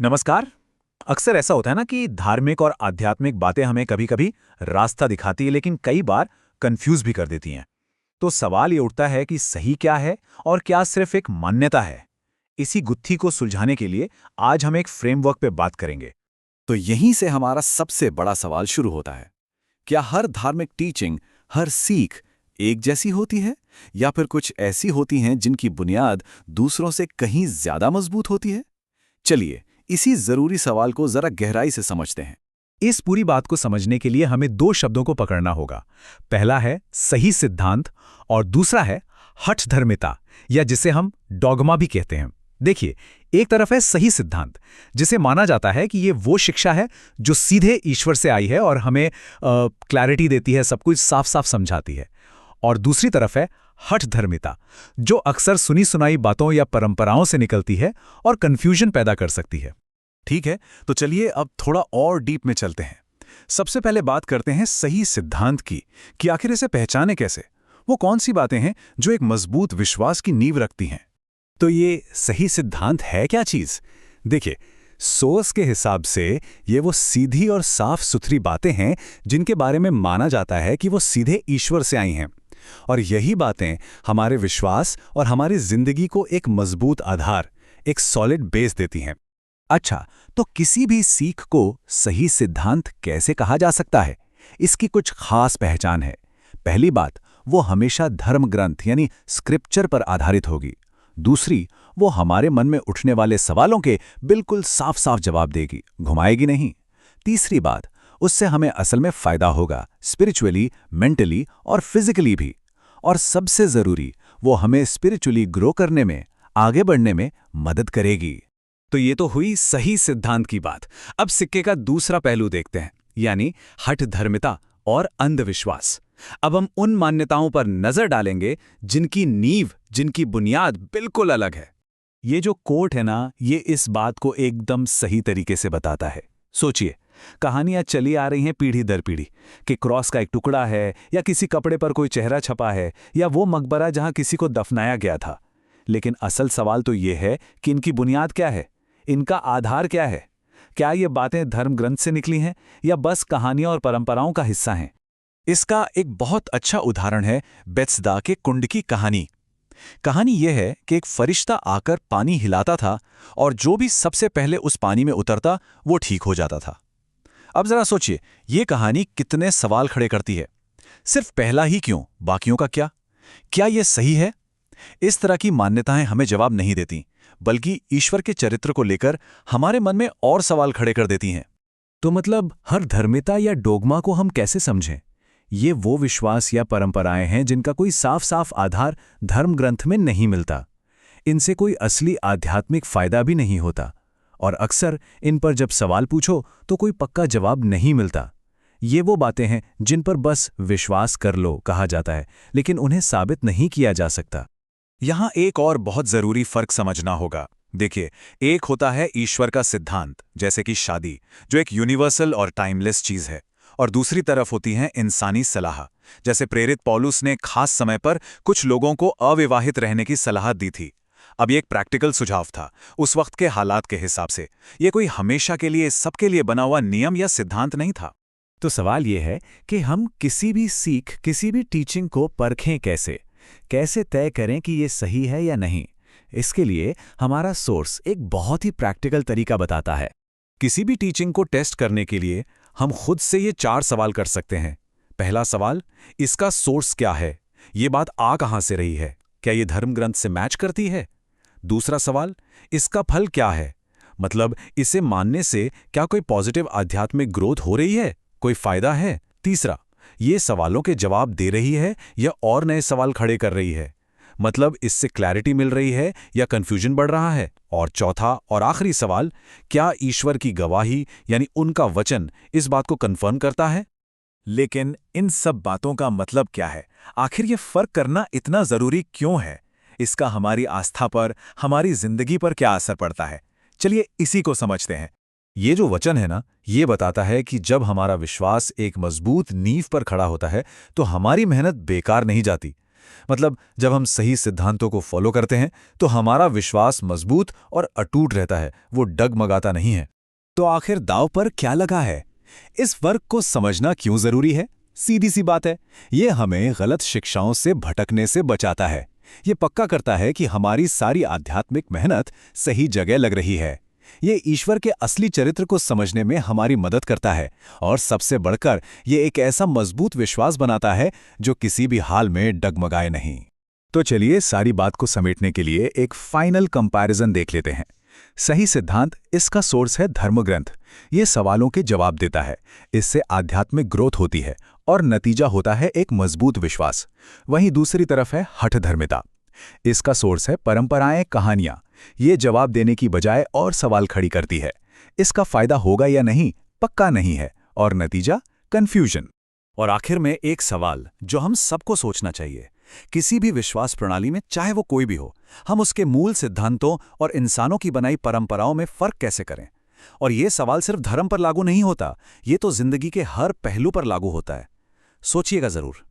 नमस्कार। अक्सर ऐसा होता है ना कि धार्मिक और आध्यात्मिक बातें हमें कभी-कभी रास्ता दिखाती है, लेकिन कई बार कंफ्यूज भी कर देती हैं। तो सवाल ये उठता है कि सही क्या है और क्या सिर्फ एक मान्यता है। इसी गुत्थी को सुलझाने के लिए आज हम एक फ्रेमवर्क पे बात करेंगे। तो यहीं से हमारा सबसे बड़ा सवाल शुरू होता है। क्या हर धार्मिक टीचिंग, हर सीख एक जैसी होती है, या फिर कुछ ऐसी होती हैं जिनकी बुनियाद दूसरों से कहीं ज्यादा मजबूत होती है? चलिए, इसी जरूरी सवाल को जरा गहराई से समझते हैं। इस पूरी बात को समझने के लिए हमें दो शब्दों को पकड़ना होगा। पहला है सही सिद्धांत और दूसरा है हठ धर्मिता, या जिसे हम डॉगमा भी कहते हैं। देखिए, एक तरफ है सही सिद्धांत, जिसे माना जाता है कि ये वो शिक्षा है जो सीधे ईश्वर से आई है और हमें क्लैरिटी देती है, सब कुछ साफ साफ समझाती है। और दूसरी तरफ है हठ धर्मिता, जो अक्सर सुनी सुनाई बातों या परंपराओं से निकलती है और कंफ्यूजन पैदा कर सकती है। ठीक है, तो चलिए अब थोड़ा और डीप में चलते हैं। सबसे पहले बात करते हैं सही सिद्धांत की, कि आखिर इसे पहचाने कैसे। वो कौन सी बातें हैं जो एक मजबूत विश्वास की नींव रखती हैं? तो ये सही सिद्धांत है क्या चीज? देखिए, सोर्स के हिसाब से ये वो सीधी और साफ सुथरी बातें हैं जिनके बारे में माना जाता है कि वो सीधे ईश्वर से आई हैं। और यही बातें हमारे विश्वास और हमारी जिंदगी को एक मजबूत आधार, एक सॉलिड बेस देती हैं। अच्छा, तो किसी भी सीख को सही सिद्धांत कैसे कहा जा सकता है? इसकी कुछ खास पहचान है। पहली बात, वो हमेशा धर्म ग्रंथ यानी स्क्रिप्चर पर आधारित होगी। दूसरी, वो हमारे मन में उठने वाले सवालों के बिल्कुल साफ साफ जवाब देगी, घुमाएगी नहीं। तीसरी बात, उससे हमें असल में फायदा होगा, स्पिरिचुअली, मेंटली और फिजिकली भी। और सबसे जरूरी, वो हमें स्पिरिचुअली ग्रो करने में, आगे बढ़ने में मदद करेगी। तो ये तो हुई सही सिद्धांत की बात। अब सिक्के का दूसरा पहलू देखते हैं, यानी हठ धर्मिता और अंधविश्वास। अब हम उन मान्यताओं पर नजर डालेंगे जिनकी नींव, जिनकी बुनियाद बिल्कुल अलग है। ये जो कोट है ना, ये इस बात को एकदम सही तरीके से बताता है। सोचिए, कहानियां चली आ रही हैं पीढ़ी दर पीढ़ी कि क्रॉस का एक टुकड़ा है, या किसी कपड़े पर कोई चेहरा छपा है, या वो मकबरा जहां किसी को दफनाया गया था। लेकिन असल सवाल तो ये है कि इनकी बुनियाद क्या है, इनका आधार क्या है। क्या ये बातें धर्म ग्रंथ से निकली हैं, या बस कहानियां और परंपराओं का हिस्सा हैं? इसका एक बहुत अच्छा उदाहरण है बेत्सदा के कुंड की कहानी। कहानी यह है कि एक फरिश्ता आकर पानी हिलाता था, और जो भी सबसे पहले उस पानी में उतरता वो ठीक हो जाता था। अब जरा सोचिए, ये कहानी कितने सवाल खड़े करती है। सिर्फ पहला ही क्यों, बाकियों का क्या? क्या यह सही है? इस तरह की मान्यताएं हमें जवाब नहीं देती, बल्कि ईश्वर के चरित्र को लेकर हमारे मन में और सवाल खड़े कर देती हैं। तो मतलब हर धर्मिता या डोगमा को हम कैसे समझें? ये वो विश्वास या परंपराएं हैं जिनका कोई साफ साफ आधार धर्म ग्रंथ में नहीं मिलता। इनसे कोई असली आध्यात्मिक फायदा भी नहीं होता, और अक्सर इन पर जब सवाल पूछो तो कोई पक्का जवाब नहीं मिलता। ये वो बातें हैं जिन पर बस विश्वास कर लो कहा जाता है, लेकिन उन्हें साबित नहीं किया जा सकता। यहां एक और बहुत जरूरी फर्क समझना होगा। देखिए, एक होता है ईश्वर का सिद्धांत, जैसे कि शादी, जो एक यूनिवर्सल और टाइमलेस चीज है। और दूसरी तरफ होती है इंसानी सलाह, जैसे प्रेरित पौलुस ने खास समय पर कुछ लोगों को अविवाहित रहने की सलाह दी थी। अब ये एक प्रैक्टिकल सुझाव था, उस वक्त के हालात के हिसाब से। ये कोई हमेशा के लिए सबके लिए बना हुआ नियम या सिद्धांत नहीं था। तो सवाल यह है कि हम किसी भी सीख, किसी भी टीचिंग को परखें कैसे? कैसे तय करें कि ये सही है या नहीं? इसके लिए हमारा सोर्स एक बहुत ही प्रैक्टिकल तरीका बताता है। किसी भी टीचिंग को टेस्ट करने के लिए हम खुद से ये 4 सवाल कर सकते हैं। पहला सवाल, इसका सोर्स क्या है? ये बात आ कहां से रही है? क्या ये धर्म ग्रंथ से मैच करती है? दूसरा सवाल, इसका फल क्या है? मतलब इसे मानने से क्या कोई पॉजिटिव आध्यात्मिक ग्रोथ हो रही है, कोई फायदा है? तीसरा, ये सवालों के जवाब दे रही है या और नए सवाल खड़े कर रही है? मतलब इससे क्लैरिटी मिल रही है या कंफ्यूजन बढ़ रहा है? और चौथा और आखिरी सवाल, क्या ईश्वर की गवाही यानी उनका वचन इस बात को कंफर्म करता है? लेकिन इन सब बातों का मतलब क्या है? आखिर ये फर्क करना इतना जरूरी क्यों है? इसका हमारी आस्था पर, हमारी जिंदगी पर क्या असर पड़ता है? चलिए इसी को समझते हैं। ये जो वचन है ना, ये बताता है कि जब हमारा विश्वास एक मजबूत नींव पर खड़ा होता है तो हमारी मेहनत बेकार नहीं जाती। मतलब जब हम सही सिद्धांतों को फॉलो करते हैं तो हमारा विश्वास मजबूत और अटूट रहता है, वो डगमगाता नहीं है। तो आखिर दांव पर क्या लगा है? इस फर्क को समझना क्यों जरूरी है? सीधी सी बात है, ये हमें गलत शिक्षाओं से भटकने से बचाता है। ये पक्का करता है कि हमारी सारी आध्यात्मिक मेहनत सही जगह लग रही है। ये ईश्वर के असली चरित्र को समझने में हमारी मदद करता है, और सबसे बढ़कर ये एक ऐसा मजबूत विश्वास बनाता है जो किसी भी हाल में डगमगाए नहीं। तो चलिए सारी बात को समेटने के लिए एक फाइनल कंपैरिजन देख लेते हैं। सही सिद्धांत, इसका सोर्स है धर्मग्रंथ। ये सवालों के जवाब देता है, इससे आध्यात्मिक ग्रोथ होती है और नतीजा होता है एक मजबूत विश्वास। वहीं दूसरी तरफ है हठधर्मिता। इसका सोर्स है परंपराएं, कहानियां। ये जवाब देने की बजाय और सवाल खड़ी करती है। इसका फायदा होगा या नहीं पक्का नहीं है, और नतीजा कंफ्यूजन। और आखिर में एक सवाल जो हम सबको सोचना चाहिए, किसी भी विश्वास प्रणाली में, चाहे वो कोई भी हो, हम उसके मूल सिद्धांतों और इंसानों की बनाई परंपराओं में फर्क कैसे करें? और ये सवाल सिर्फ धर्म पर लागू नहीं होता, ये तो जिंदगी के हर पहलू पर लागू होता है। सोचिएगा जरूर।